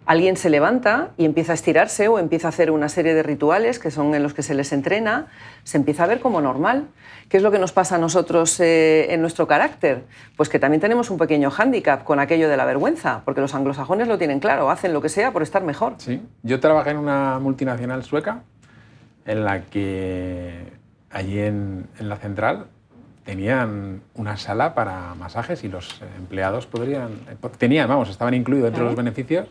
alguien se levanta y empieza a estirarse o empieza a hacer una serie de rituales que son en los que se les entrena, se empieza a ver como normal. ¿Qué es lo que nos pasa a nosotros en nuestro carácter? Pues que también tenemos un pequeño hándicap con aquello de la vergüenza, porque los anglosajones lo tienen claro, hacen lo que sea por estar mejor. Sí, yo trabajé en una multinacional sueca en la que allí en la central tenían una sala para masajes y los empleados estaban incluidos dentro de los beneficios.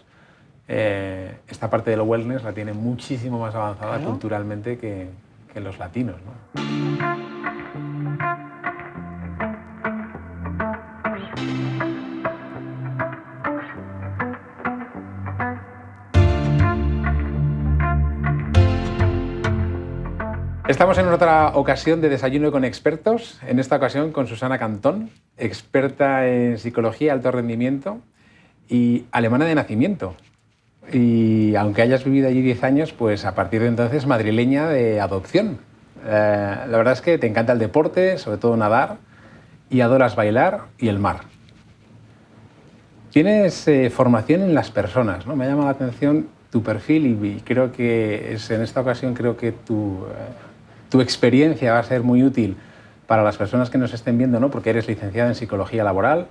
Esta parte del wellness la tiene muchísimo más avanzada culturalmente que los latinos, ¿no? Estamos en otra ocasión de Desayuno con Expertos, en esta ocasión con Susana Cantón, experta en psicología, alto rendimiento y alemana de nacimiento. Y aunque hayas vivido allí 10 años, pues a partir de entonces madrileña de adopción. La verdad es que te encanta el deporte, sobre todo nadar, y adoras bailar y el mar. Tienes formación en las personas, ¿no? Me ha llamado la atención tu perfil y creo que en esta ocasión creo que tu experiencia va a ser muy útil para las personas que nos estén viendo, ¿no? Porque eres licenciada en Psicología Laboral,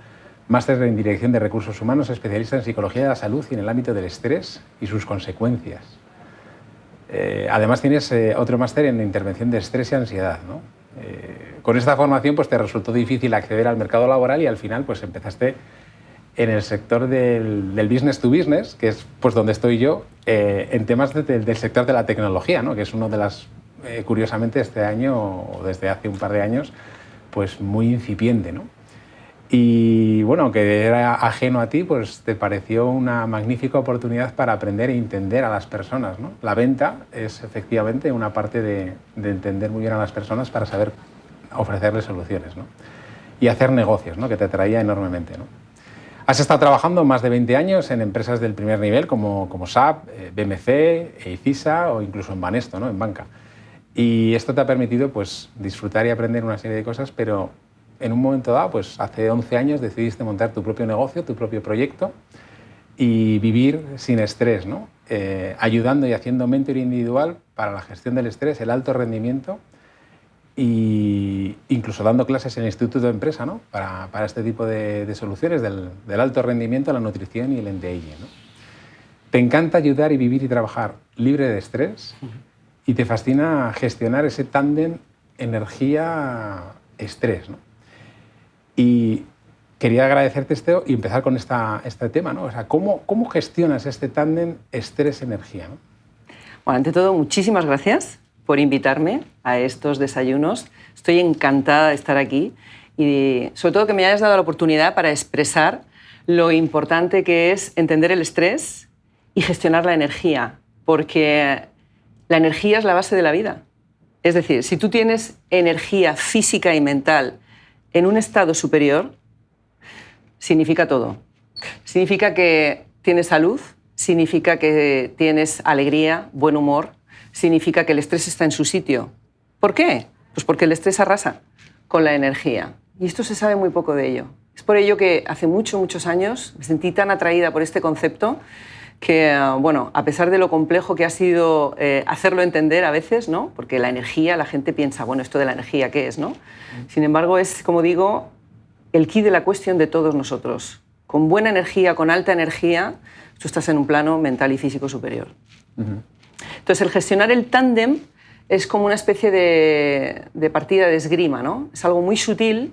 máster en Dirección de Recursos Humanos, especialista en Psicología de la Salud y en el ámbito del estrés y sus consecuencias. Además tienes otro máster en Intervención de Estrés y Ansiedad, ¿no? Con esta formación pues, te resultó difícil acceder al mercado laboral y al final pues, empezaste en el sector del business to business, que es pues, donde estoy yo, en temas del sector de la tecnología, ¿no? Que es uno de las, curiosamente, este año o desde hace un par de años, pues muy incipiente, ¿no? Y bueno, aunque era ajeno a ti, pues te pareció una magnífica oportunidad para aprender e entender a las personas, ¿no? La venta es efectivamente una parte de entender muy bien a las personas para saber ofrecerles soluciones, ¿no? Y hacer negocios, ¿no? Que te atraía enormemente, ¿no? Has estado trabajando más de 20 años en empresas del primer nivel como SAP, BMC, Eicisa o incluso en Banesto, ¿no? En banca. Y esto te ha permitido pues, disfrutar y aprender una serie de cosas, pero en un momento dado, pues hace 11 años decidiste montar tu propio negocio, tu propio proyecto y vivir sin estrés, ¿no? Ayudando y haciendo mentoring individual para la gestión del estrés, el alto rendimiento e incluso dando clases en el Instituto de Empresa, ¿no? Para este tipo de soluciones del alto rendimiento, la nutrición y el anti-aging, ¿no? Te encanta ayudar y vivir y trabajar libre de estrés y te fascina gestionar ese tándem energía-estrés, ¿no? Y quería agradecerte esto y empezar con este tema, ¿no? O sea, ¿cómo gestionas este tándem estrés-energía, ¿no? Bueno, ante todo, muchísimas gracias por invitarme a estos desayunos. Estoy encantada de estar aquí y sobre todo que me hayas dado la oportunidad para expresar lo importante que es entender el estrés y gestionar la energía, porque la energía es la base de la vida. Es decir, si tú tienes energía física y mental en un estado superior, significa todo. Significa que tienes salud, significa que tienes alegría, buen humor, significa que el estrés está en su sitio. ¿Por qué? Pues porque el estrés arrasa con la energía. Y esto se sabe muy poco de ello. Es por ello que hace muchos años me sentí tan atraída por este concepto que, bueno, a pesar de lo complejo que ha sido hacerlo entender a veces, ¿no? Porque la energía, la gente piensa, bueno, esto de la energía, ¿qué es, no? Sin embargo, es, como digo, el quid de la cuestión de todos nosotros. Con buena energía, con alta energía, tú estás en un plano mental y físico superior. Entonces, el gestionar el tándem es como una especie de partida de esgrima, ¿no? Es algo muy sutil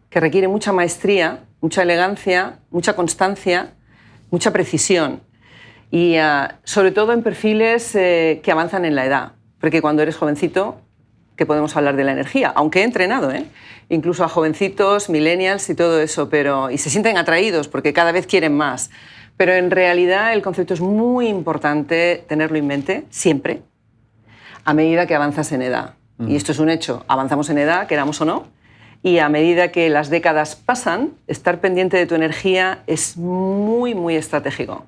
que requiere mucha maestría, mucha elegancia, mucha constancia, mucha precisión. Y sobre todo en perfiles que avanzan en la edad. Porque cuando eres jovencito, que podemos hablar de la energía, aunque he entrenado, incluso a jovencitos, millennials y todo eso, y se sienten atraídos porque cada vez quieren más. Pero en realidad el concepto es muy importante tenerlo en mente siempre, a medida que avanzas en edad. Y esto es un hecho, avanzamos en edad, queramos o no, y a medida que las décadas pasan, estar pendiente de tu energía es muy estratégico.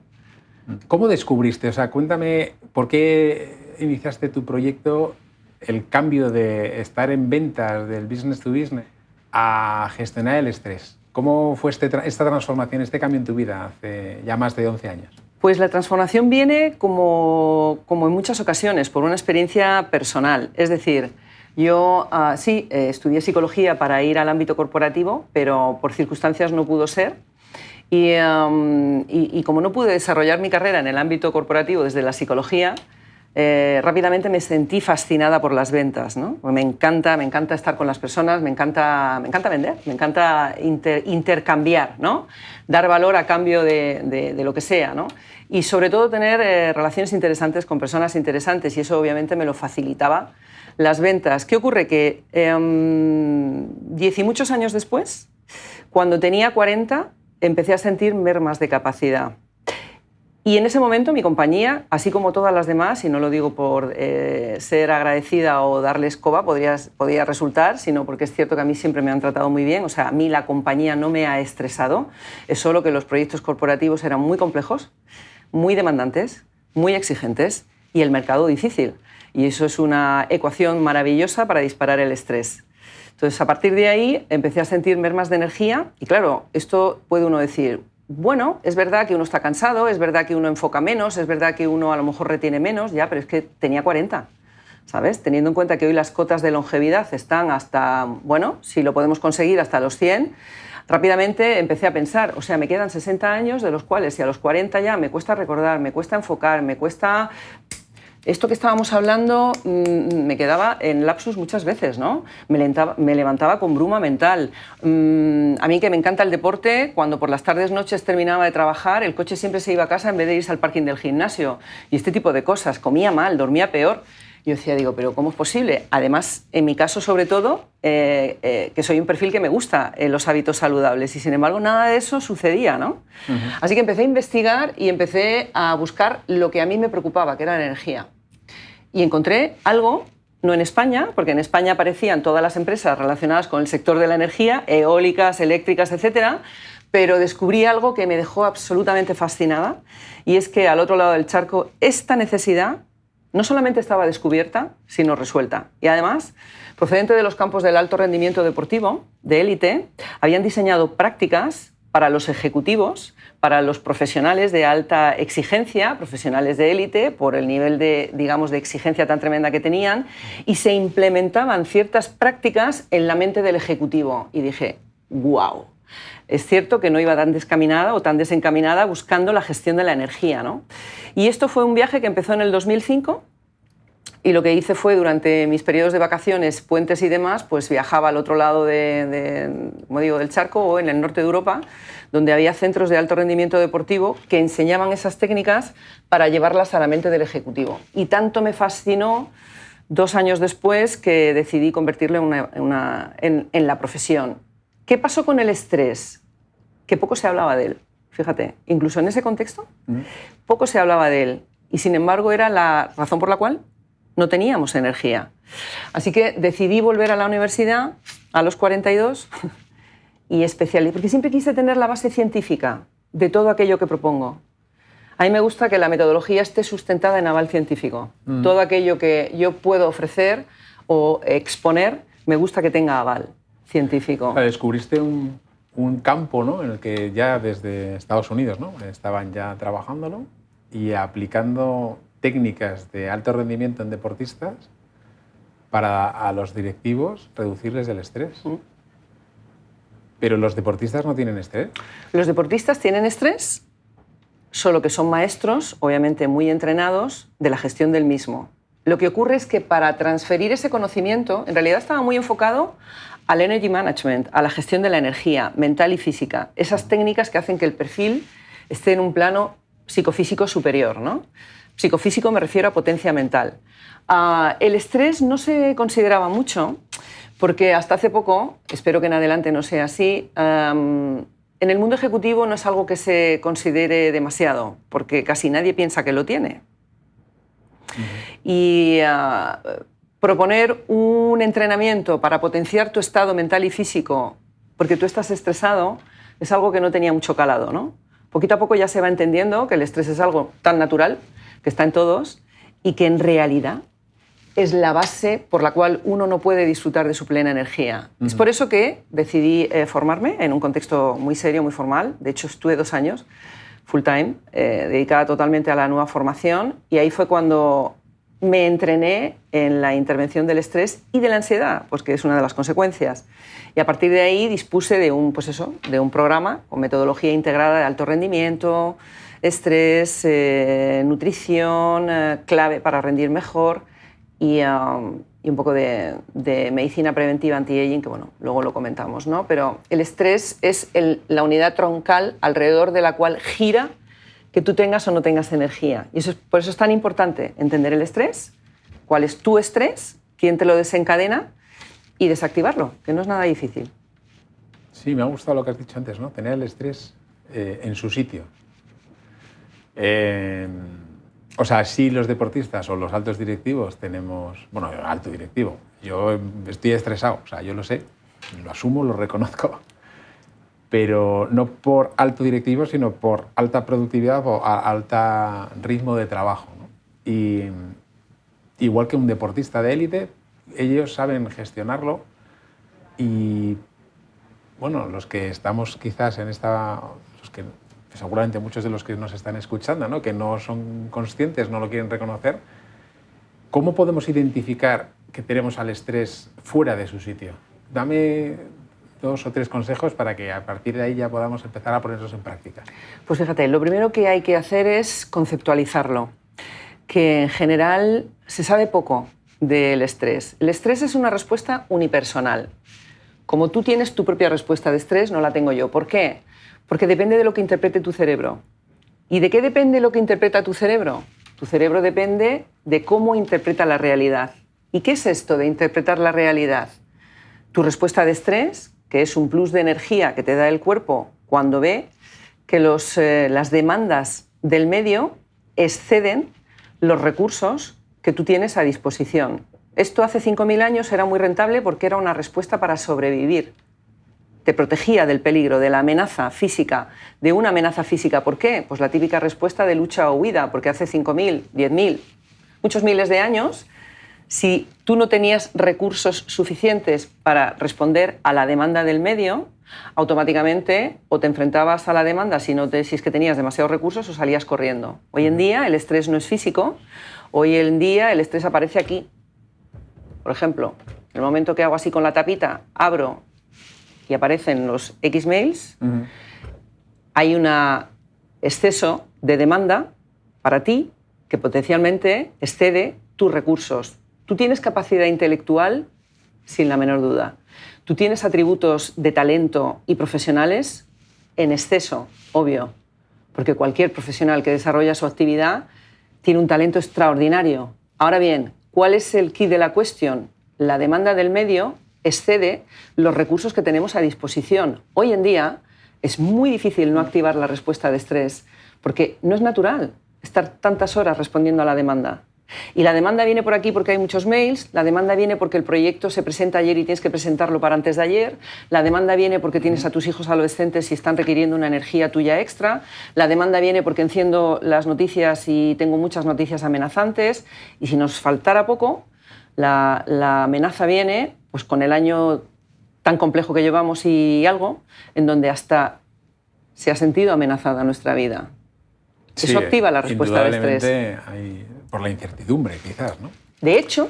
¿Cómo descubriste? O sea, cuéntame por qué iniciaste tu proyecto, el cambio de estar en ventas del business to business a gestionar el estrés. ¿Cómo fue esta transformación, este cambio en tu vida hace ya más de 11 años? Pues la transformación viene, como en muchas ocasiones, por una experiencia personal. Es decir, yo sí, estudié psicología para ir al ámbito corporativo, pero por circunstancias no pudo ser. Y como no pude desarrollar mi carrera en el ámbito corporativo desde la psicología, rápidamente me sentí fascinada por las ventas, ¿no? Me encanta estar con las personas, me encanta vender, me encanta intercambiar, ¿no? Dar valor a cambio de lo que sea, ¿no? Y sobre todo tener relaciones interesantes con personas interesantes, y eso obviamente me lo facilitaba las ventas. ¿Qué ocurre? Que 10 y muchos años después, cuando tenía 40, empecé a sentir mermas de capacidad. Y en ese momento mi compañía, así como todas las demás, y no lo digo por ser agradecida o darle escoba, podría resultar, sino porque es cierto que a mí siempre me han tratado muy bien, o sea, a mí la compañía no me ha estresado, es solo que los proyectos corporativos eran muy complejos, muy demandantes, muy exigentes y el mercado difícil. Y eso es una ecuación maravillosa para disparar el estrés. Entonces, a partir de ahí empecé a sentir mermas de energía y claro, esto puede uno decir, bueno, es verdad que uno está cansado, es verdad que uno enfoca menos, es verdad que uno a lo mejor retiene menos, ya, pero es que tenía 40, ¿sabes? Teniendo en cuenta que hoy las cotas de longevidad están hasta, bueno, si lo podemos conseguir, hasta los 100, rápidamente empecé a pensar, o sea, me quedan 60 años, de los cuales si a los 40 ya me cuesta recordar, me cuesta enfocar, me cuesta... Esto que estábamos hablando me quedaba en lapsus muchas veces, ¿no? Me levantaba con bruma mental. A mí que me encanta el deporte, cuando por las tardes, noches terminaba de trabajar, el coche siempre se iba a casa en vez de irse al parking del gimnasio. Y este tipo de cosas. Comía mal, dormía peor. Yo decía, pero ¿cómo es posible? Además, en mi caso, sobre todo, que soy un perfil que me gusta los hábitos saludables y, sin embargo, nada de eso sucedía, ¿no? Así que empecé a investigar y empecé a buscar lo que a mí me preocupaba, que era la energía. Y encontré algo, no en España, porque en España aparecían todas las empresas relacionadas con el sector de la energía, eólicas, eléctricas, etcétera, pero descubrí algo que me dejó absolutamente fascinada, y es que al otro lado del charco esta necesidad no solamente estaba descubierta, sino resuelta. Y además, procedente de los campos del alto rendimiento deportivo, de élite, habían diseñado prácticas para los ejecutivos, para los profesionales de alta exigencia, profesionales de élite, por el nivel de, digamos, de exigencia tan tremenda que tenían, y se implementaban ciertas prácticas en la mente del ejecutivo. Y dije, ¡guau! Es cierto que no iba tan descaminada o tan desencaminada buscando la gestión de la energía, ¿no? Y esto fue un viaje que empezó en el 2005, y lo que hice fue, durante mis periodos de vacaciones, puentes y demás, pues viajaba al otro lado como digo, del charco, o en el norte de Europa, donde había centros de alto rendimiento deportivo que enseñaban esas técnicas para llevarlas a la mente del ejecutivo. Y tanto me fascinó, 2 años después, que decidí convertirlo en la profesión. ¿Qué pasó con el estrés? Que poco se hablaba de él, fíjate. Incluso en ese contexto, poco se hablaba de él. Y sin embargo, era la razón por la cual no teníamos energía. Así que decidí volver a la universidad a los 42 y especializarme, porque siempre quise tener la base científica de todo aquello que propongo. A mí me gusta que la metodología esté sustentada en aval científico. Todo aquello que yo puedo ofrecer o exponer, me gusta que tenga aval científico. Descubriste un campo, ¿no?, en el que ya desde Estados Unidos, ¿no?, estaban ya trabajándolo y aplicando técnicas de alto rendimiento en deportistas para a los directivos reducirles el estrés. Pero los deportistas no tienen estrés. Los deportistas tienen estrés, solo que son maestros, obviamente muy entrenados, de la gestión del mismo. Lo que ocurre es que para transferir ese conocimiento, en realidad estaba muy enfocado al energy management, a la gestión de la energía mental y física, esas técnicas que hacen que el perfil esté en un plano psicofísico superior, ¿no? Psicofísico me refiero a potencia mental. El estrés no se consideraba mucho, porque hasta hace poco, espero que en adelante no sea así, en el mundo ejecutivo no es algo que se considere demasiado, porque casi nadie piensa que lo tiene. Y proponer un entrenamiento para potenciar tu estado mental y físico, porque tú estás estresado, es algo que no tenía mucho calado, ¿no? Poquito a poco ya se va entendiendo que el estrés es algo tan natural, que está en todos, y que en realidad es la base por la cual uno no puede disfrutar de su plena energía. Es por eso que decidí formarme en un contexto muy serio, muy formal. De hecho, estuve 2 años full time, dedicada totalmente a la nueva formación, y ahí fue cuando me entrené en la intervención del estrés y de la ansiedad, pues que es una de las consecuencias. Y a partir de ahí dispuse de un programa con metodología integrada de alto rendimiento, estrés, nutrición, clave para rendir mejor y un poco de medicina preventiva anti-aging, que bueno, luego lo comentamos, ¿no? Pero el estrés es la unidad troncal alrededor de la cual gira que tú tengas o no tengas energía. Y por eso es tan importante entender el estrés, cuál es tu estrés, quién te lo desencadena y desactivarlo, que no es nada difícil. Sí, me ha gustado lo que has dicho antes, ¿no? Tener el estrés en su sitio. O sea, sí, los deportistas o los altos directivos tenemos... Bueno, alto directivo. Yo estoy estresado, o sea, yo lo sé, lo asumo, lo reconozco. Pero no por alto directivo, sino por alta productividad o alta ritmo de trabajo, ¿no? Y igual que un deportista de élite, ellos saben gestionarlo y, bueno, los que estamos quizás en esta... seguramente muchos de los que nos están escuchando, ¿no? Que no son conscientes, no lo quieren reconocer, ¿cómo podemos identificar que tenemos al estrés fuera de su sitio? Dame 2 o 3 consejos para que a partir de ahí ya podamos empezar a ponerlos en práctica. Pues fíjate, lo primero que hay que hacer es conceptualizarlo, que en general se sabe poco del estrés. El estrés es una respuesta unipersonal. Como tú tienes tu propia respuesta de estrés, no la tengo yo. ¿Por qué? Porque depende de lo que interprete tu cerebro. ¿Y de qué depende lo que interpreta tu cerebro? Tu cerebro depende de cómo interpreta la realidad. ¿Y qué es esto de interpretar la realidad? Tu respuesta de estrés, que es un plus de energía que te da el cuerpo cuando ve que las demandas del medio exceden los recursos que tú tienes a disposición. Esto hace 5.000 años era muy rentable porque era una respuesta para sobrevivir. Te protegía del peligro, de la amenaza física, de una amenaza física. ¿Por qué? Pues la típica respuesta de lucha o huida, porque hace 5.000, 10.000, muchos miles de años, si tú no tenías recursos suficientes para responder a la demanda del medio, automáticamente o te enfrentabas a la demanda si es que tenías demasiados recursos o salías corriendo. Hoy en día el estrés no es físico, hoy en día el estrés aparece aquí. Por ejemplo, en el momento que hago así con la tapita, abro y aparecen los X mails, hay un exceso de demanda para ti que potencialmente excede tus recursos. Tú tienes capacidad intelectual sin la menor duda. Tú tienes atributos de talento y profesionales en exceso, obvio, porque cualquier profesional que desarrolla su actividad tiene un talento extraordinario. Ahora bien, ¿cuál es el quid de la cuestión? La demanda del medio excede los recursos que tenemos a disposición. Hoy en día es muy difícil no activar la respuesta de estrés porque no es natural estar tantas horas respondiendo a la demanda. Y la demanda viene por aquí porque hay muchos mails, la demanda viene porque el proyecto se presenta ayer y tienes que presentarlo para antes de ayer, la demanda viene porque tienes a tus hijos adolescentes y están requiriendo una energía tuya extra, la demanda viene porque enciendo las noticias y tengo muchas noticias amenazantes, y si nos faltara poco, la amenaza viene pues con el año tan complejo que llevamos y algo, en donde hasta se ha sentido amenazada nuestra vida. Sí, eso activa la respuesta de estrés. Por la incertidumbre, quizás, ¿no? De hecho,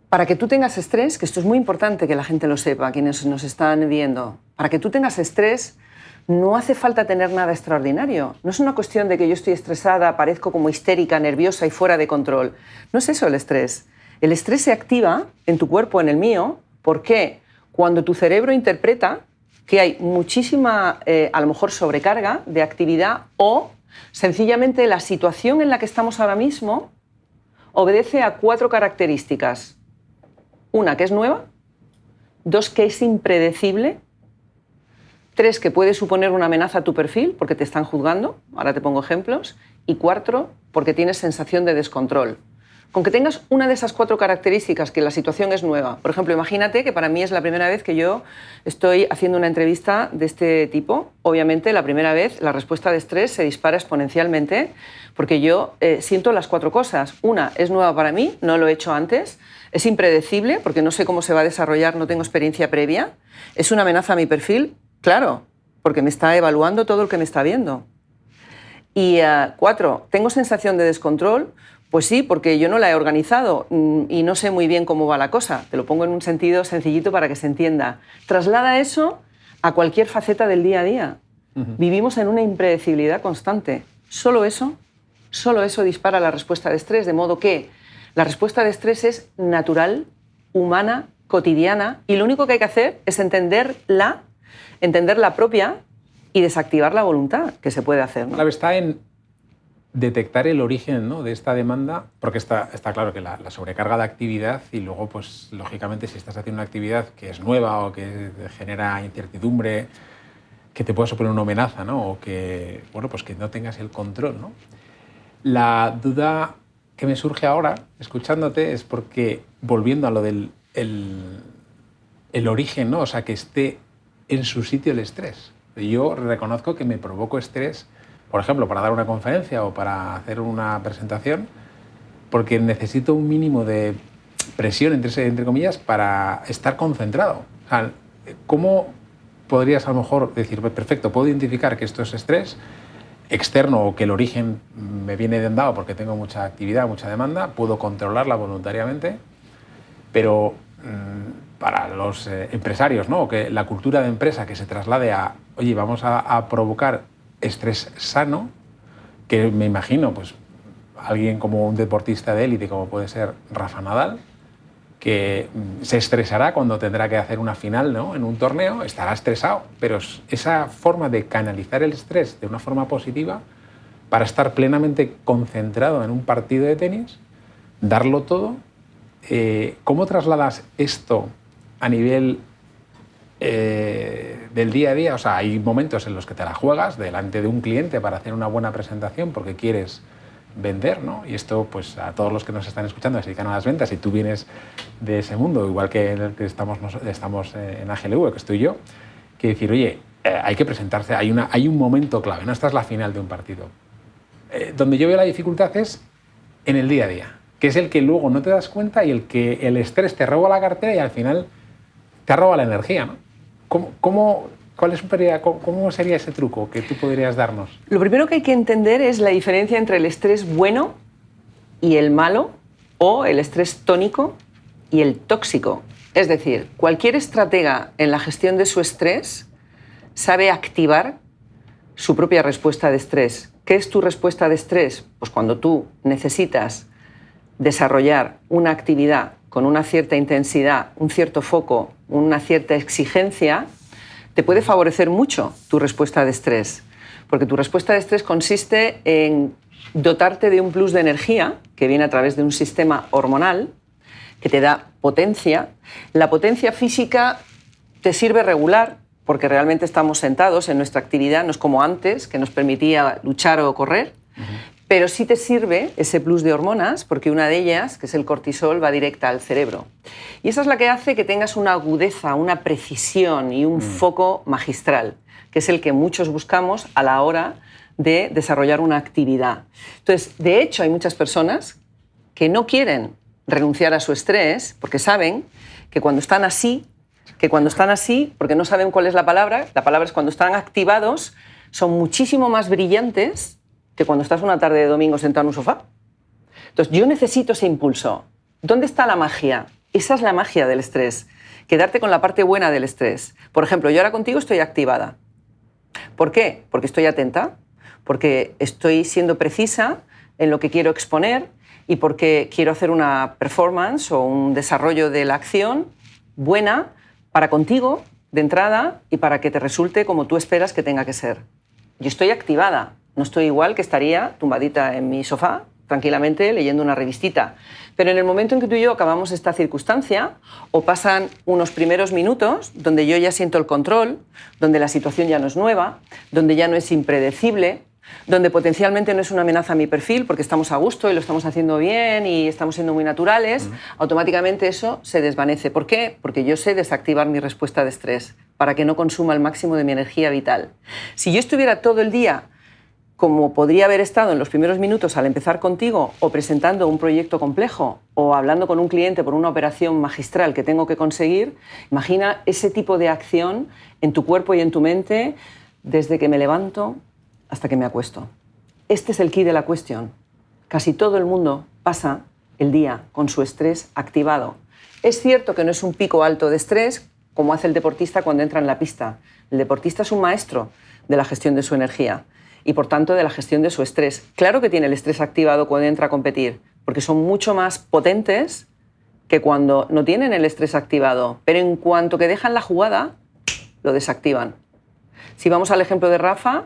para que tú tengas estrés, que esto es muy importante que la gente lo sepa, quienes nos están viendo, para que tú tengas estrés no hace falta tener nada extraordinario. No es una cuestión de que yo estoy estresada, parezco como histérica, nerviosa y fuera de control. No es eso el estrés. El estrés se activa en tu cuerpo, en el mío, porque cuando tu cerebro interpreta que hay muchísima, a lo mejor, sobrecarga de actividad o sencillamente la situación en la que estamos ahora mismo obedece a 4 características. 1, que es nueva. 2, que es impredecible. 3, que puede suponer una amenaza a tu perfil porque te están juzgando. Ahora te pongo ejemplos. Y 4, porque tienes sensación de descontrol. Con que tengas una de esas 4 características, que la situación es nueva. Por ejemplo, imagínate que para mí es la primera vez que yo estoy haciendo una entrevista de este tipo. Obviamente, la primera vez la respuesta de estrés se dispara exponencialmente porque yo siento las 4 cosas. 1, es nueva para mí, no lo he hecho antes. Es impredecible porque no sé cómo se va a desarrollar, no tengo experiencia previa. Es una amenaza a mi perfil, claro. porque me está evaluando todo el que me está viendo. Y 4, ¿tengo sensación de descontrol? Pues sí, porque yo no la he organizado y no sé muy bien cómo va la cosa. Te lo pongo en un sentido sencillito para que se entienda. Traslada eso a cualquier faceta del día a día. Vivimos en una impredecibilidad constante. Solo eso dispara la respuesta de estrés, de modo que la respuesta de estrés es natural, humana, cotidiana, y lo único que hay que hacer es entender la propia y desactivar la voluntad, que se puede hacer, ¿no? La clave está en detectar el origen, ¿no?, de esta demanda, porque está claro que la sobrecarga de actividad y luego, pues, lógicamente, si estás haciendo una actividad que es nueva o que genera incertidumbre, que te pueda suponer una amenaza, ¿no?, o que, bueno, pues que no tengas el control, ¿no? La duda que me surge ahora, escuchándote, es porque, volviendo a lo del el origen, ¿no?, o sea, que esté en su sitio el estrés. Yo reconozco que me provoco estrés, por ejemplo, para dar una conferencia o para hacer una presentación, porque necesito un mínimo de presión, entre comillas, para estar concentrado. O sea, ¿cómo podrías a lo mejor decir, perfecto, puedo identificar que esto es estrés externo o que el origen me viene dado porque tengo mucha actividad, mucha demanda, puedo controlarla voluntariamente, pero para los empresarios, ¿no?, que la cultura de empresa que se traslade a, oye, vamos a provocar estrés sano, que me imagino, pues, alguien como un deportista de élite, como puede ser Rafa Nadal, que se estresará cuando tendrá que hacer una final, ¿no?, en un torneo, estará estresado, pero esa forma de canalizar el estrés de una forma positiva para estar plenamente concentrado en un partido de tenis, darlo todo, ¿cómo trasladas esto a nivel del día a día? O sea, hay momentos en los que te la juegas delante de un cliente para hacer una buena presentación porque quieres vender, ¿no? Y esto, pues, a todos los que nos están escuchando, se dedican a las ventas y tú vienes de ese mundo, igual que en el que estamos en AGLV, que estoy yo, que decir, oye, hay que presentarse, hay un momento clave, ¿no? Esta es la final de un partido. Donde yo veo la dificultad es en el día a día, que es el que luego no te das cuenta y el que el estrés te roba la cartera y al final te roba la energía, ¿no? ¿Cómo sería ese truco que tú podrías darnos? Lo primero que hay que entender es la diferencia entre el estrés bueno y el malo, o el estrés tónico y el tóxico. Es decir, cualquier estratega en la gestión de su estrés sabe activar su propia respuesta de estrés. ¿Qué es tu respuesta de estrés? Pues cuando tú necesitas desarrollar una actividad con una cierta intensidad, un cierto foco, una cierta exigencia, te puede favorecer mucho tu respuesta de estrés, porque tu respuesta de estrés consiste en dotarte de un plus de energía que viene a través de un sistema hormonal que te da potencia. La potencia física te sirve regular porque realmente estamos sentados en nuestra actividad, no es como antes, que nos permitía luchar o correr, pero sí te sirve ese plus de hormonas porque una de ellas, que es el cortisol, va directa al cerebro. Y esa es la que hace que tengas una agudeza, una precisión y un foco magistral, que es el que muchos buscamos a la hora de desarrollar una actividad. Entonces, de hecho, hay muchas personas que no quieren renunciar a su estrés porque saben que cuando están así, porque no saben cuál es la palabra es cuando están activados, son muchísimo más brillantes que cuando estás una tarde de domingo sentado en un sofá. Entonces, yo necesito ese impulso. ¿Dónde está la magia? Esa es la magia del estrés. Quedarte con la parte buena del estrés. Por ejemplo, yo ahora contigo estoy activada. ¿Por qué? Porque estoy atenta, porque estoy siendo precisa en lo que quiero exponer y porque quiero hacer una performance o un desarrollo de la acción buena para contigo, de entrada, y para que te resulte como tú esperas que tenga que ser. Yo estoy activada. No estoy igual que estaría tumbadita en mi sofá, tranquilamente, leyendo una revistita. Pero en el momento en que tú y yo acabamos esta circunstancia, o pasan unos primeros minutos donde yo ya siento el control, donde la situación ya no es nueva, donde ya no es impredecible, donde potencialmente no es una amenaza a mi perfil porque estamos a gusto y lo estamos haciendo bien y estamos siendo muy naturales, automáticamente eso se desvanece. ¿Por qué? Porque yo sé desactivar mi respuesta de estrés para que no consuma el máximo de mi energía vital. Si yo estuviera todo el día como podría haber estado en los primeros minutos al empezar contigo, o presentando un proyecto complejo, o hablando con un cliente por una operación magistral que tengo que conseguir, imagina ese tipo de acción en tu cuerpo y en tu mente desde que me levanto hasta que me acuesto. Este es el key de la cuestión. Casi todo el mundo pasa el día con su estrés activado. Es cierto que no es un pico alto de estrés como hace el deportista cuando entra en la pista. El deportista es un maestro de la gestión de su energía y, por tanto, de la gestión de su estrés. Claro que tiene el estrés activado cuando entra a competir, porque son mucho más potentes que cuando no tienen el estrés activado, pero en cuanto que dejan la jugada, lo desactivan. Si vamos al ejemplo de Rafa,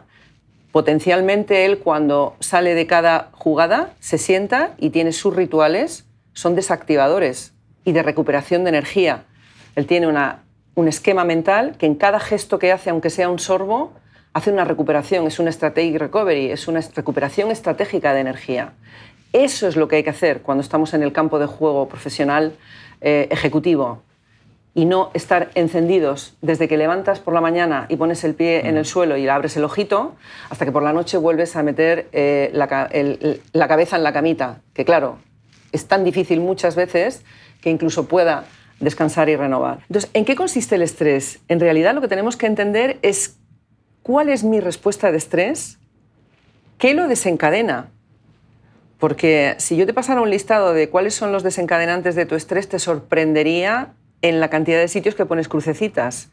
potencialmente él cuando sale de cada jugada se sienta y tiene sus rituales, son desactivadores y de recuperación de energía. Él tiene un esquema mental que en cada gesto que hace, aunque sea un sorbo, hace una recuperación, es una strategic recovery, es una recuperación estratégica de energía. Eso es lo que hay que hacer cuando estamos en el campo de juego profesional ejecutivo. Y no estar encendidos desde que levantas por la mañana y pones el pie en el suelo y abres el ojito, hasta que por la noche vuelves a meter la cabeza en la camita, que claro, es tan difícil muchas veces que incluso pueda descansar y renovar. Entonces, ¿en qué consiste el estrés? En realidad lo que tenemos que entender es cuál es mi respuesta de estrés, qué lo desencadena. Porque si yo te pasara un listado de cuáles son los desencadenantes de tu estrés, te sorprendería en la cantidad de sitios que pones crucecitas,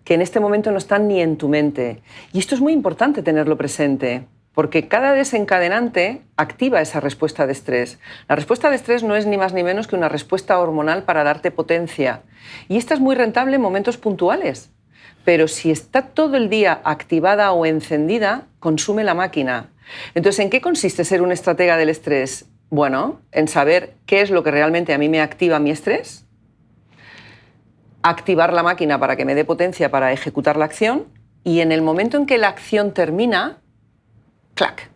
que en este momento no están ni en tu mente. Y esto es muy importante tenerlo presente, porque cada desencadenante activa esa respuesta de estrés. La respuesta de estrés no es ni más ni menos que una respuesta hormonal para darte potencia. Y esta es muy rentable en momentos puntuales. Pero si está todo el día activada o encendida, consume la máquina. Entonces, ¿en qué consiste ser un estratega del estrés? Bueno, en saber qué es lo que realmente a mí me activa mi estrés, activar la máquina para que me dé potencia para ejecutar la acción y en el momento en que la acción termina, ¡clac!,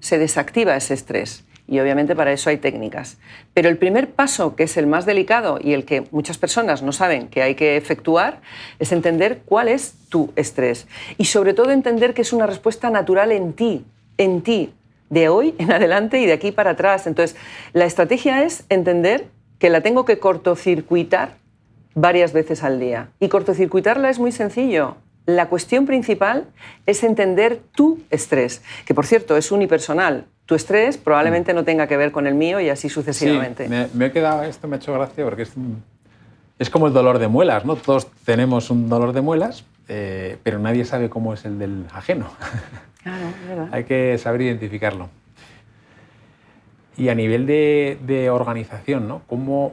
se desactiva ese estrés. Y obviamente para eso hay técnicas. Pero el primer paso, que es el más delicado y el que muchas personas no saben que hay que efectuar, es entender cuál es tu estrés. Y sobre todo entender que es una respuesta natural en ti, de hoy en adelante y de aquí para atrás. Entonces, la estrategia es entender que la tengo que cortocircuitar varias veces al día. Y cortocircuitarla es muy sencillo. La cuestión principal es entender tu estrés, que por cierto es unipersonal. Tu estrés probablemente no tenga que ver con el mío y así sucesivamente. Sí, me he quedado, esto me ha hecho gracia porque es como el dolor de muelas, ¿no? Todos tenemos un dolor de muelas, pero nadie sabe cómo es el del ajeno. Claro, ¿verdad? Hay que saber identificarlo. Y a nivel de organización, ¿no? ¿Cómo,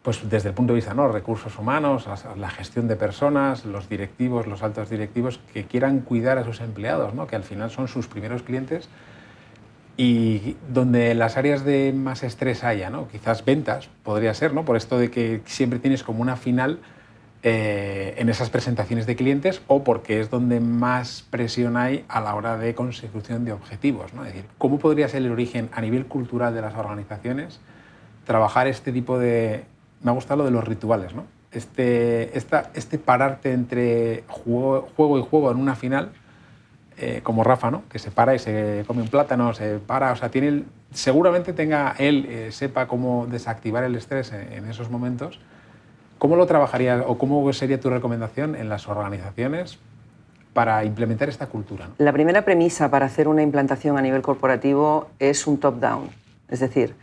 pues desde el punto de vista, ¿no?, recursos humanos, la gestión de personas, los directivos, los altos directivos que quieran cuidar a sus empleados, ¿no?, que al final son sus primeros clientes y donde las áreas de más estrés haya, ¿no?, quizás ventas podría ser, ¿no?, por esto de que siempre tienes como una final en esas presentaciones de clientes o porque es donde más presión hay a la hora de consecución de objetivos, ¿no? Es decir, ¿cómo podría ser el origen a nivel cultural de las organizaciones trabajar este tipo de... Me ha gustado lo de los rituales, ¿no? Este pararte entre juego y juego en una final, como Rafa, ¿no?, que se para y se come un plátano, se para, o sea, seguramente sepa cómo desactivar el estrés en esos momentos. ¿Cómo lo trabajarías o cómo sería tu recomendación en las organizaciones para implementar esta cultura, ¿no? La primera premisa para hacer una implantación a nivel corporativo es un top-down, es decir,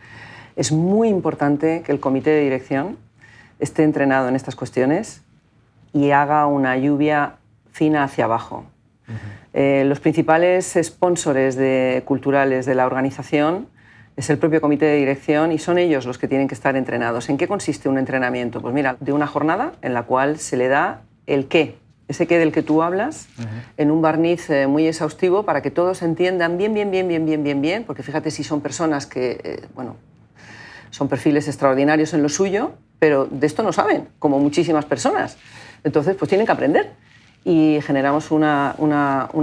es muy importante que el comité de dirección esté entrenado en estas cuestiones y haga una lluvia fina hacia abajo. Los principales sponsors culturales de la organización es el propio comité de dirección y son ellos los que tienen que estar entrenados. ¿En qué consiste un entrenamiento? Pues mira, de una jornada en la cual se le da el qué, ese qué del que tú hablas, en un barniz muy exhaustivo para que todos entiendan bien, porque fíjate si son personas que, son perfiles extraordinarios en lo suyo, pero de esto no saben, como muchísimas personas. Entonces, pues tienen que aprender. Y generamos una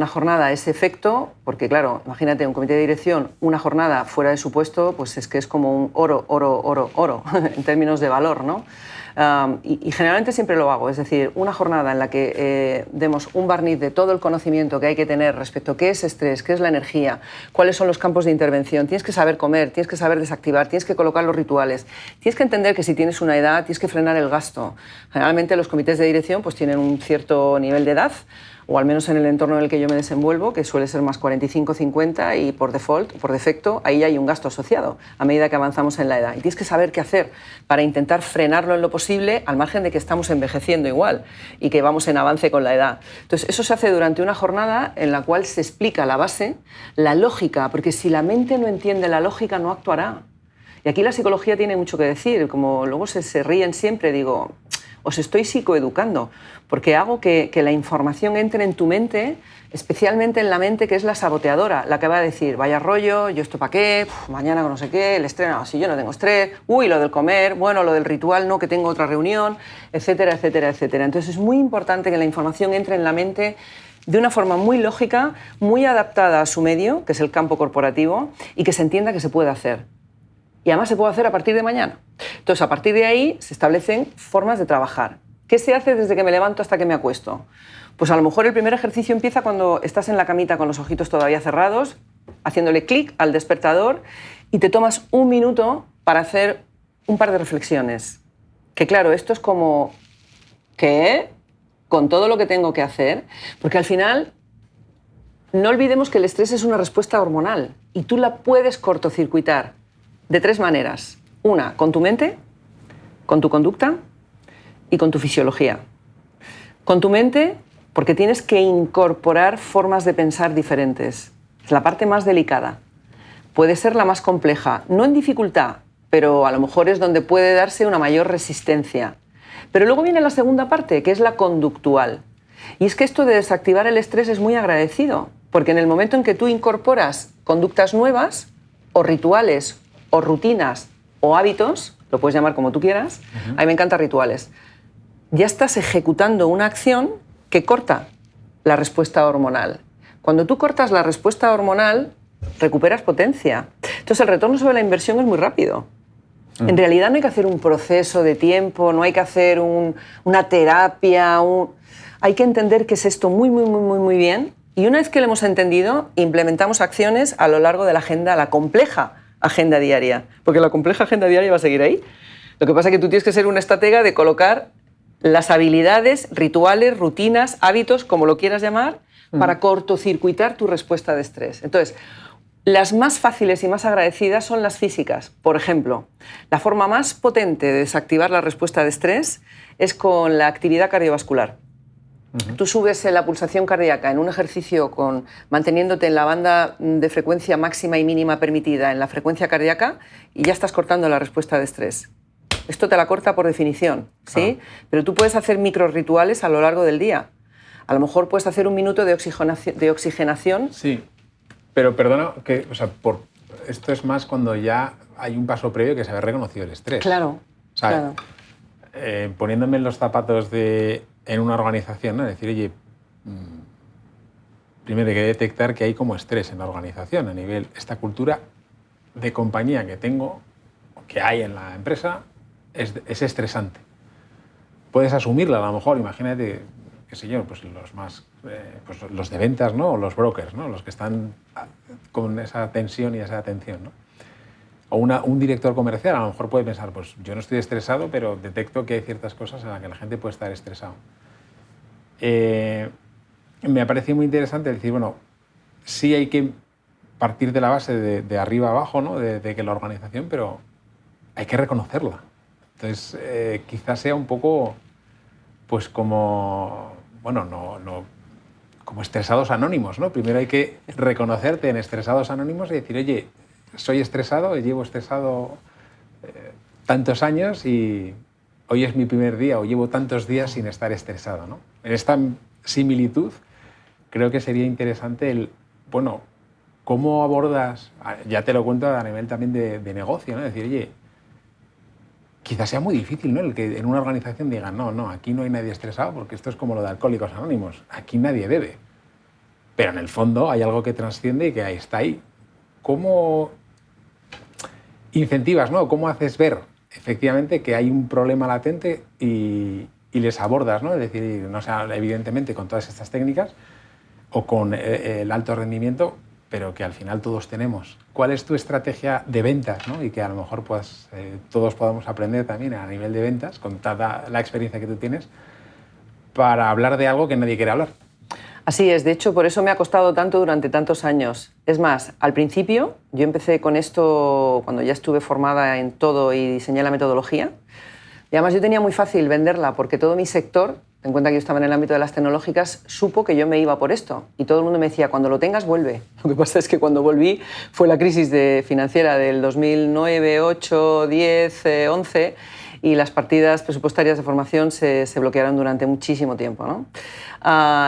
jornada a ese efecto, porque claro, imagínate un comité de dirección, una jornada fuera de su puesto, pues es que es como un oro, en términos de valor, ¿no? Y generalmente siempre lo hago, es decir, una jornada en la que demos un barniz de todo el conocimiento que hay que tener respecto a qué es estrés, qué es la energía, cuáles son los campos de intervención, tienes que saber comer, tienes que saber desactivar, tienes que colocar los rituales, tienes que entender que si tienes una edad tienes que frenar el gasto. Generalmente los comités de dirección pues tienen un cierto nivel de edad o al menos en el entorno en el que yo me desenvuelvo, que suele ser más 45-50 y por default, por defecto, ahí hay un gasto asociado a medida que avanzamos en la edad. Y tienes que saber qué hacer para intentar frenarlo en lo posible, al margen de que estamos envejeciendo igual y que vamos en avance con la edad. Entonces, eso se hace durante una jornada en la cual se explica la base, la lógica, porque si la mente no entiende la lógica, no actuará. Y aquí la psicología tiene mucho que decir, como luego se ríen siempre, digo, os estoy psicoeducando, porque hago que la información entre en tu mente, especialmente en la mente que es la saboteadora, la que va a decir, vaya rollo, yo esto para qué, mañana no sé qué, el estrés, no, si yo no tengo estrés, uy, lo del comer, bueno, lo del ritual, no, que tengo otra reunión, etcétera, etcétera, etcétera. Entonces es muy importante que la información entre en la mente de una forma muy lógica, muy adaptada a su medio, que es el campo corporativo, y que se entienda que se puede hacer. Y además se puede hacer a partir de mañana. Entonces, a partir de ahí se establecen formas de trabajar. ¿Qué se hace desde que me levanto hasta que me acuesto? Pues a lo mejor el primer ejercicio empieza cuando estás en la camita con los ojitos todavía cerrados, haciéndole clic al despertador y te tomas un minuto para hacer un par de reflexiones. Que claro, esto es como, ¿qué? Con todo lo que tengo que hacer, porque al final no olvidemos que el estrés es una respuesta hormonal y tú la puedes cortocircuitar de 3 maneras. Una, con tu mente, con tu conducta y con tu fisiología. Con tu mente, porque tienes que incorporar formas de pensar diferentes. Es la parte más delicada. Puede ser la más compleja, no en dificultad, pero a lo mejor es donde puede darse una mayor resistencia. Pero luego viene la segunda parte, que es la conductual. Y es que esto de desactivar el estrés es muy agradecido, porque en el momento en que tú incorporas conductas nuevas o rituales o rutinas o hábitos, lo puedes llamar como tú quieras, a mí me encantan rituales, ya estás ejecutando una acción que corta la respuesta hormonal. Cuando tú cortas la respuesta hormonal, recuperas potencia. Entonces el retorno sobre la inversión es muy rápido. En realidad no hay que hacer un proceso de tiempo, no hay que hacer una terapia, hay que entender qué es esto muy bien, y una vez que lo hemos entendido, implementamos acciones a lo largo de la agenda, la compleja agenda diaria, porque la compleja agenda diaria va a seguir ahí. Lo que pasa es que tú tienes que ser un estratega de colocar las habilidades, rituales, rutinas, hábitos, como lo quieras llamar, para cortocircuitar tu respuesta de estrés. Entonces, las más fáciles y más agradecidas son las físicas. Por ejemplo, la forma más potente de desactivar la respuesta de estrés es con la actividad cardiovascular. Tú subes la pulsación cardíaca en un ejercicio manteniéndote en la banda de frecuencia máxima y mínima permitida en la frecuencia cardíaca y ya estás cortando la respuesta de estrés. Esto te la corta por definición, ¿sí? Pero tú puedes hacer microrrituales a lo largo del día. A lo mejor puedes hacer un minuto de oxigenación. Sí, pero perdona, esto es más cuando ya hay un paso previo que se haber reconocido el estrés. Claro, o sea, claro. Poniéndome en los zapatos en una organización, ¿no? Decir, oye, primero hay que detectar que hay como estrés en la organización a nivel, esta cultura de compañía que tengo, que hay en la empresa, es estresante. Puedes asumirla a lo mejor, imagínate, qué sé yo, pues los de ventas, ¿no? O los brokers, ¿no? Los que están con esa tensión y esa atención, ¿no? O un director comercial a lo mejor puede pensar, pues yo no estoy estresado, pero detecto que hay ciertas cosas en las que la gente puede estar estresado. Me ha parecido muy interesante decir, bueno, sí hay que partir de la base de arriba a abajo, ¿no? de que la organización, pero hay que reconocerla. Entonces, quizás sea un poco, pues como, bueno, como estresados anónimos, ¿no? Primero hay que reconocerte en estresados anónimos y decir, oye, soy estresado, llevo estresado tantos años y hoy es mi primer día o llevo tantos días sin estar estresado, ¿no? En esta similitud creo que sería interesante bueno, ¿cómo abordas? Ya te lo cuento a nivel también de negocio, ¿no? Decir, oye, quizás sea muy difícil, ¿no? El que en una organización digan, no, aquí no hay nadie estresado porque esto es como lo de Alcohólicos Anónimos, aquí nadie bebe. Pero en el fondo hay algo que trasciende y que ahí está ahí. ¿Cómo incentivas, ¿no? ¿Cómo haces ver efectivamente que hay un problema latente y les abordas, ¿no? Es decir, no sea evidentemente con todas estas técnicas o con el alto rendimiento, pero que al final todos tenemos. ¿Cuál es tu estrategia de ventas, ¿no? Y que a lo mejor pues, todos podamos aprender también a nivel de ventas, con toda la experiencia que tú tienes, para hablar de algo que nadie quiere hablar? Así es, de hecho, por eso me ha costado tanto durante tantos años. Es más, al principio, yo empecé con esto cuando ya estuve formada en todo y diseñé la metodología. Y además yo tenía muy fácil venderla porque todo mi sector, ten en cuenta que yo estaba en el ámbito de las tecnológicas, supo que yo me iba por esto. Y todo el mundo me decía, cuando lo tengas, vuelve. Lo que pasa es que cuando volví fue la crisis financiera del 2009, 8, 10, 11 y las partidas presupuestarias de formación se bloquearon durante muchísimo tiempo, ¿no?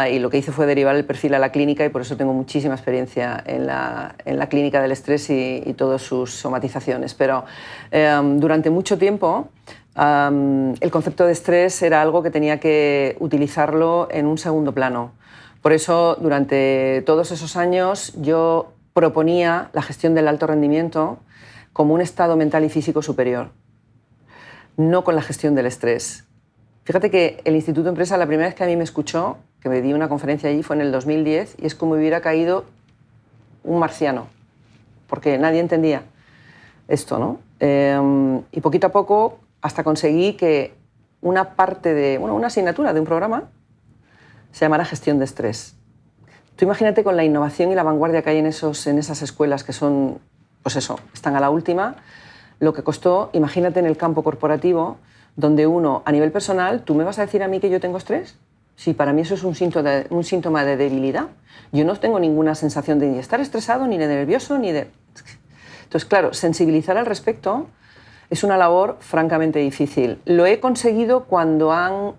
Y lo que hice fue derivar el perfil a la clínica y por eso tengo muchísima experiencia en la clínica del estrés y todas sus somatizaciones. Pero durante mucho tiempo el concepto de estrés era algo que tenía que utilizarlo en un segundo plano. Por eso, durante todos esos años, yo proponía la gestión del alto rendimiento como un estado mental y físico superior, no con la gestión del estrés. Fíjate que el Instituto Empresa, la primera vez que a mí me escuchó, que me di una conferencia allí, fue en el 2010, y es como hubiera caído un marciano, porque nadie entendía esto, ¿no? Y poquito a poco, hasta conseguí que una parte de, una asignatura de un programa se llamara gestión de estrés. Tú imagínate con la innovación y la vanguardia que hay en esas escuelas que son, pues eso, están a la última, lo que costó, imagínate en el campo corporativo, donde uno, a nivel personal, ¿tú me vas a decir a mí que yo tengo estrés? Sí, para mí eso es un síntoma de debilidad. Yo no tengo ninguna sensación de ni estar estresado, ni de nervioso, ni de... Entonces, claro, sensibilizar al respecto es una labor francamente difícil. Lo he conseguido cuando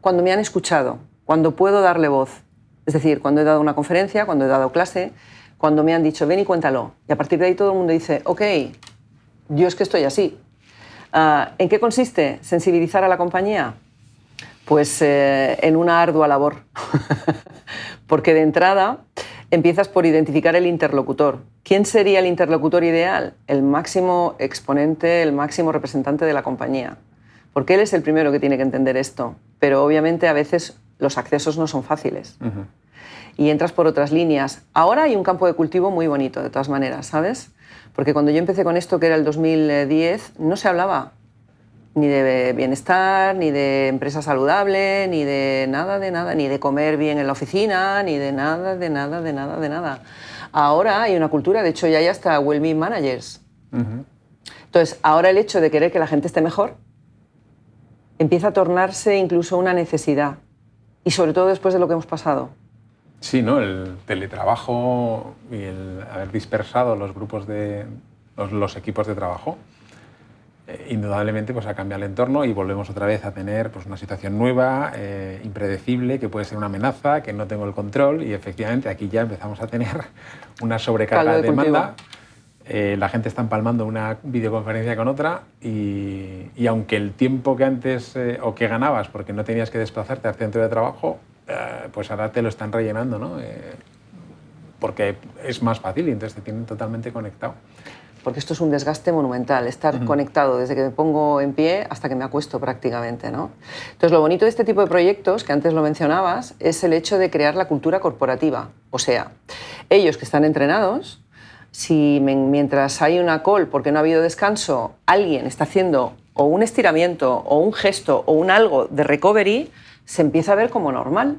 me han escuchado, cuando puedo darle voz. Es decir, cuando he dado una conferencia, cuando he dado clase, cuando me han dicho, ven y cuéntalo. Y a partir de ahí todo el mundo dice, ok, yo es que estoy así. ¿En qué consiste sensibilizar a la compañía? Pues en una ardua labor. Porque de entrada empiezas por identificar el interlocutor. ¿Quién sería el interlocutor ideal? El máximo exponente, el máximo representante de la compañía. Porque él es el primero que tiene que entender esto. Pero obviamente a veces los accesos no son fáciles. Uh-huh. Y entras por otras líneas. Ahora hay un campo de cultivo muy bonito, de todas maneras, ¿sabes? Porque cuando yo empecé con esto, que era el 2010, no se hablaba ni de bienestar, ni de empresa saludable, ni de nada, ni de comer bien en la oficina, ni de nada. Ahora hay una cultura, de hecho ya hay hasta well-being managers. Uh-huh. Entonces, ahora el hecho de querer que la gente esté mejor empieza a tornarse incluso una necesidad. Y sobre todo después de lo que hemos pasado. Sí, ¿no? El teletrabajo y el haber dispersado los grupos de los equipos de trabajo, indudablemente pues ha cambiado el entorno y volvemos otra vez a tener pues, una situación nueva, impredecible, que puede ser una amenaza, que no tengo el control y efectivamente aquí ya empezamos a tener una sobrecarga de demanda. La gente está empalmando una videoconferencia con otra y aunque el tiempo que antes o que ganabas porque no tenías que desplazarte al centro de trabajo, pues ahora te lo están rellenando, ¿no? Porque es más fácil y entonces te tienen totalmente conectado. Porque esto es un desgaste monumental, estar conectado desde que me pongo en pie hasta que me acuesto prácticamente, ¿no? Entonces, lo bonito de este tipo de proyectos, que antes lo mencionabas, es el hecho de crear la cultura corporativa. O sea, ellos que están entrenados, si mientras hay una call porque no ha habido descanso, alguien está haciendo o un estiramiento o un gesto o un algo de recovery, se empieza a ver como normal.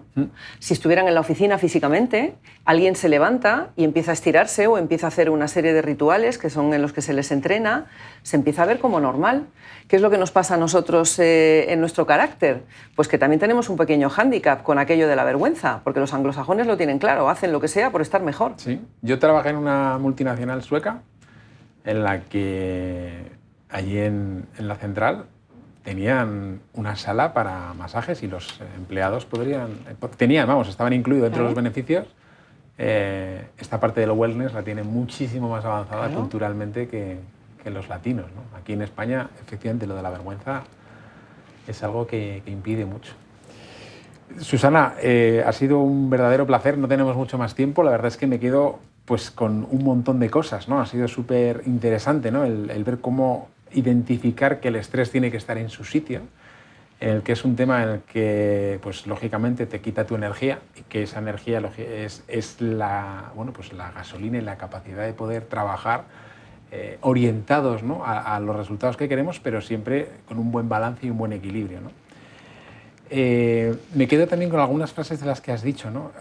Si estuvieran en la oficina físicamente, alguien se levanta y empieza a estirarse o empieza a hacer una serie de rituales que son en los que se les entrena, se empieza a ver como normal. ¿Qué es lo que nos pasa a nosotros en nuestro carácter? Pues que también tenemos un pequeño hándicap con aquello de la vergüenza, porque los anglosajones lo tienen claro, hacen lo que sea por estar mejor. Sí, yo trabajé en una multinacional sueca en la que allí en la central tenían una sala para masajes y los empleados estaban incluidos dentro de los beneficios. Esta parte del wellness la tiene muchísimo más avanzada culturalmente que los latinos, ¿no? Aquí en España, efectivamente, lo de la vergüenza es algo que impide mucho. Susana, ha sido un verdadero placer, no tenemos mucho más tiempo, la verdad es que me quedo pues, con un montón de cosas, ¿no? Ha sido súper interesante, ¿no? el ver cómo identificar que el estrés tiene que estar en su sitio, en el que es un tema en el que, pues, lógicamente, te quita tu energía y que esa energía es la gasolina y la capacidad de poder trabajar orientados, ¿no? a los resultados que queremos, pero siempre con un buen balance y un buen equilibrio, ¿no? Me quedo también con algunas frases de las que has dicho, ¿no?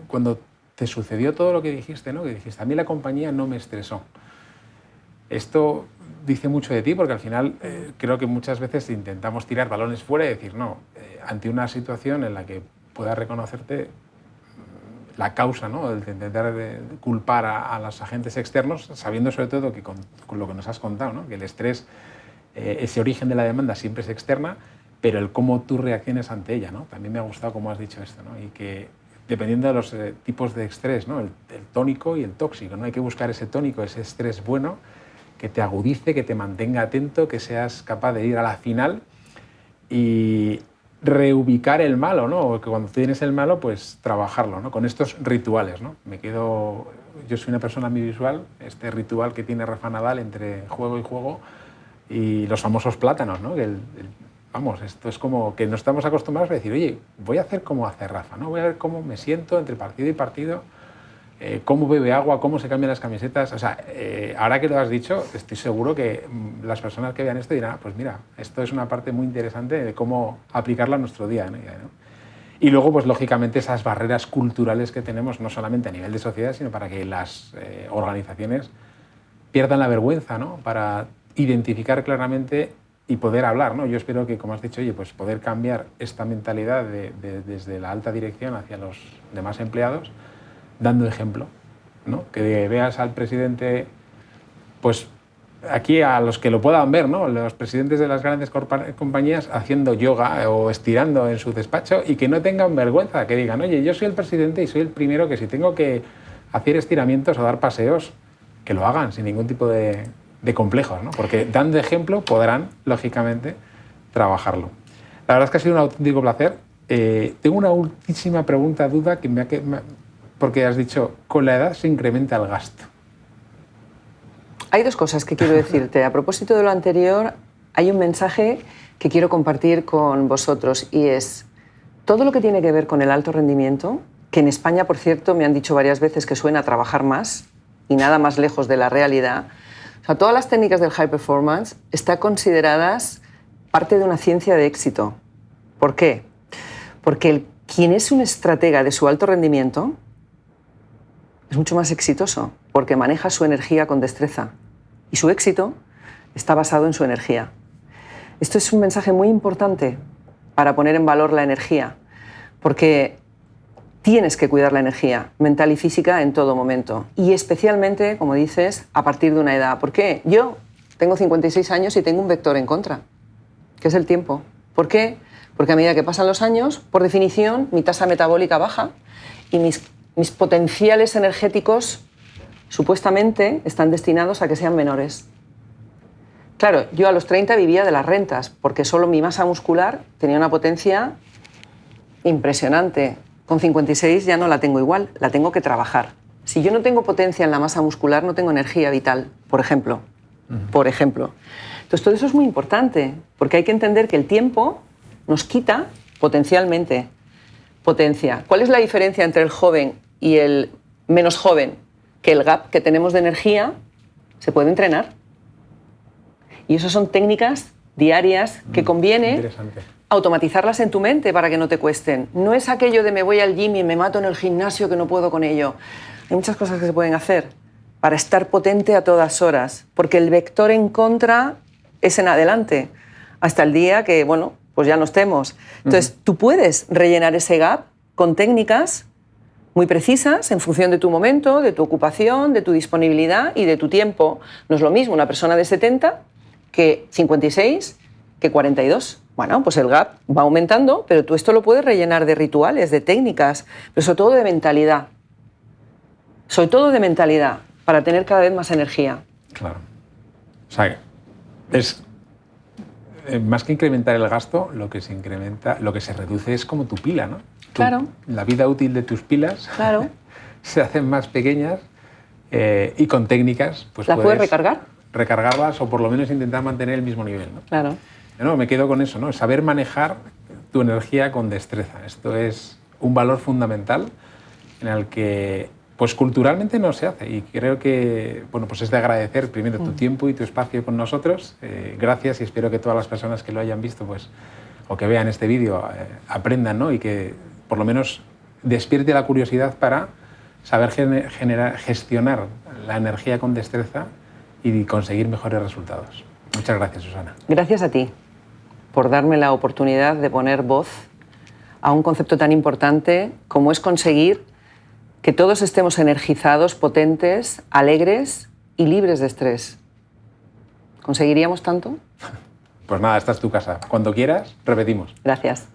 Cuando te sucedió todo lo que dijiste, ¿no? Que dijiste, a mí la compañía no me estresó. Esto dice mucho de ti porque al final creo que muchas veces intentamos tirar balones fuera y decir, no, ante una situación en la que puedas reconocerte la causa, ¿no? El de intentar culpar a los agentes externos, sabiendo sobre todo que con lo que nos has contado, ¿no? Que el estrés, ese origen de la demanda siempre es externa, pero el cómo tú reacciones ante ella, ¿no? También me ha gustado cómo has dicho esto, ¿no? Y que dependiendo de los tipos de estrés, ¿no? El tónico y el tóxico, ¿no? Hay que buscar ese tónico, ese estrés bueno, que te agudice, que te mantenga atento, que seas capaz de ir a la final y reubicar el malo, ¿no? O que cuando tienes el malo, pues trabajarlo, ¿no? Con estos rituales, ¿no? Yo soy una persona muy visual, este ritual que tiene Rafa Nadal entre juego y juego y los famosos plátanos, ¿no? Vamos, esto es como que no estamos acostumbrados a decir, oye, voy a hacer como hace Rafa, ¿no? Voy a ver cómo me siento entre partido y partido, cómo bebe agua, cómo se cambian las camisetas. O sea, ahora que lo has dicho, estoy seguro que las personas que vean esto dirán, pues mira, esto es una parte muy interesante de cómo aplicarla a nuestro día, ¿no? Y luego, pues lógicamente, esas barreras culturales que tenemos, no solamente a nivel de sociedad, sino para que las organizaciones pierdan la vergüenza, ¿no? Para identificar claramente y poder hablar, ¿no? Yo espero que, como has dicho, oye, pues poder cambiar esta mentalidad desde la alta dirección hacia los demás empleados, dando ejemplo, ¿no? Que veas al presidente, pues aquí a los que lo puedan ver, ¿no? Los presidentes de las grandes compañías haciendo yoga o estirando en su despacho y que no tengan vergüenza, que digan, oye, yo soy el presidente y soy el primero que si tengo que hacer estiramientos o dar paseos, que lo hagan sin ningún tipo de complejos, ¿no? Porque dando ejemplo podrán, lógicamente, trabajarlo. La verdad es que ha sido un auténtico placer. Tengo una última pregunta, duda, porque has dicho, con la edad se incrementa el gasto. Hay dos cosas que quiero decirte. A propósito de lo anterior, hay un mensaje que quiero compartir con vosotros y es todo lo que tiene que ver con el alto rendimiento, que en España, por cierto, me han dicho varias veces que suena a trabajar más y nada más lejos de la realidad. O sea, todas las técnicas del high performance están consideradas parte de una ciencia de éxito. ¿Por qué? Porque quien es un estratega de su alto rendimiento es mucho más exitoso porque maneja su energía con destreza y su éxito está basado en su energía. Esto es un mensaje muy importante para poner en valor la energía, porque tienes que cuidar la energía mental y física en todo momento y especialmente, como dices, a partir de una edad. ¿Por qué? Yo tengo 56 años y tengo un vector en contra, que es el tiempo. ¿Por qué? Porque a medida que pasan los años, por definición, mi tasa metabólica baja y mis potenciales energéticos supuestamente están destinados a que sean menores. Claro, yo a los 30 vivía de las rentas, porque solo mi masa muscular tenía una potencia impresionante. Con 56 ya no la tengo igual, la tengo que trabajar. Si yo no tengo potencia en la masa muscular, no tengo energía vital, por ejemplo. Por ejemplo. Entonces, todo eso es muy importante, porque hay que entender que el tiempo nos quita potencialmente potencia. ¿Cuál es la diferencia entre el joven y el menos joven? Que el gap que tenemos de energía se puede entrenar. Y eso son técnicas diarias que conviene automatizarlas en tu mente para que no te cuesten. No es aquello de me voy al gym y me mato en el gimnasio que no puedo con ello. Hay muchas cosas que se pueden hacer para estar potente a todas horas, porque el vector en contra es en adelante, hasta el día que, bueno, pues ya no estemos. Entonces, tú puedes rellenar ese gap con técnicas muy precisas en función de tu momento, de tu ocupación, de tu disponibilidad y de tu tiempo. No es lo mismo una persona de 70 que 56 que 42. Bueno, pues el gap va aumentando, pero tú esto lo puedes rellenar de rituales, de técnicas, pero sobre todo de mentalidad. Sobre todo de mentalidad, para tener cada vez más energía. Claro. O sea, es más que incrementar el gasto, lo que se reduce es como tu pila, ¿no? Claro. La vida útil de tus pilas, claro, se hacen más pequeñas y con técnicas pues ¿las puedes recargar? Recargarlas o por lo menos intentar mantener el mismo nivel, ¿no? Claro. No, me quedo con eso, ¿no? Saber manejar tu energía con destreza. Esto es un valor fundamental en el que pues culturalmente no se hace y creo que bueno, pues es de agradecer primero tu tiempo y tu espacio con nosotros. Gracias y espero que todas las personas que lo hayan visto pues o que vean este vídeo aprendan, ¿no? Y que por lo menos despierte la curiosidad para saber gestionar la energía con destreza y conseguir mejores resultados. Muchas gracias, Susana. Gracias a ti por darme la oportunidad de poner voz a un concepto tan importante como es conseguir que todos estemos energizados, potentes, alegres y libres de estrés. ¿Conseguiríamos tanto? Pues nada, esta es tu casa. Cuando quieras, repetimos. Gracias.